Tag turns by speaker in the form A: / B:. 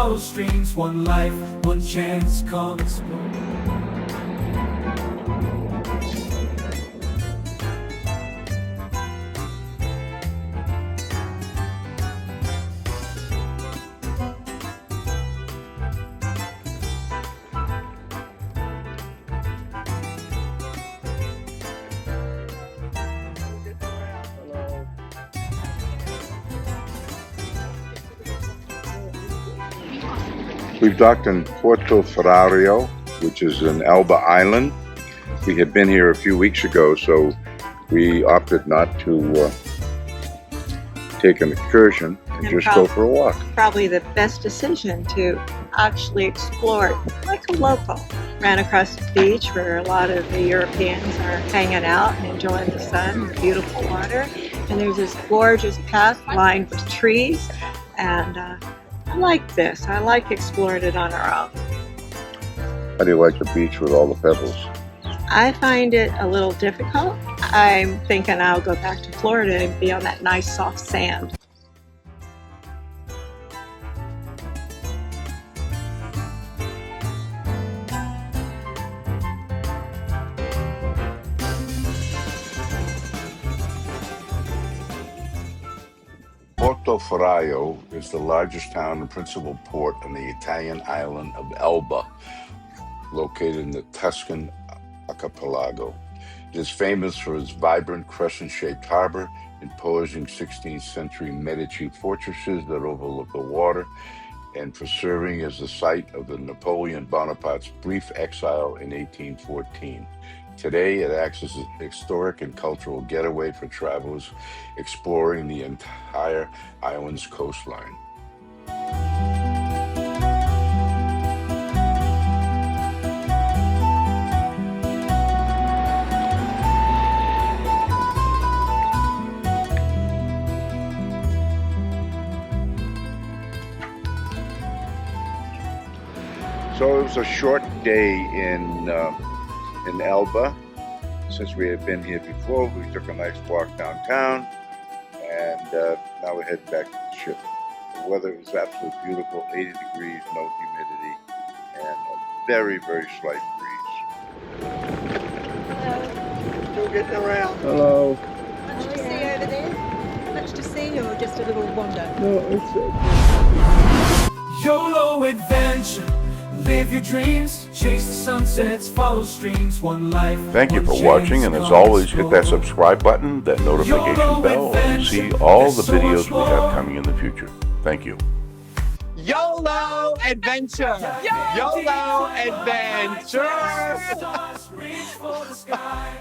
A: follow streams. One life, one chance, come explore.
B: We've docked in Portoferraio, which is in Elba Island. We had been here a few weeks ago, so we opted not to take an excursion and just go for a walk.
C: Probably the best decision to actually explore it like a local. Ran across the beach where a lot of the Europeans are hanging out and enjoying the sun, the beautiful water. And there's this gorgeous path lined with trees. And I like this. I like exploring it on our own.
B: How do you like the beach with all the pebbles?
C: I find it a little difficult. I'm thinking I'll go back to Florida and be on that nice soft sand.
B: Portoferraio is the largest town and principal port on the Italian island of Elba, located in the Tuscan Archipelago. It is famous for its vibrant crescent-shaped harbor, imposing 16th century Medici fortresses that overlook the water, and for serving as the site of the Napoleon Bonaparte's brief exile in 1814. Today, it acts as an historic and cultural getaway for travelers exploring the entire island's coastline. So it was a short day in Elba. Since we had been here before, we took a nice walk downtown, and now we're heading back to the ship. The weather was absolutely beautiful, 80 degrees, no humidity, and a very, very slight breeze.
C: Hello. Still getting around.
B: Hello.
C: Much to see over there? Much to see or just a little wander?
B: No, it's
A: YOLO adventure. Live your dreams, chase the sunsets, follow streams, one life.
B: Thank you for watching, and as always, hit that subscribe button, that notification bell, and see all the videos we have coming in the future. Thank you.
D: YOLO adventure! YOLO adventure!
A: Reach for the sky.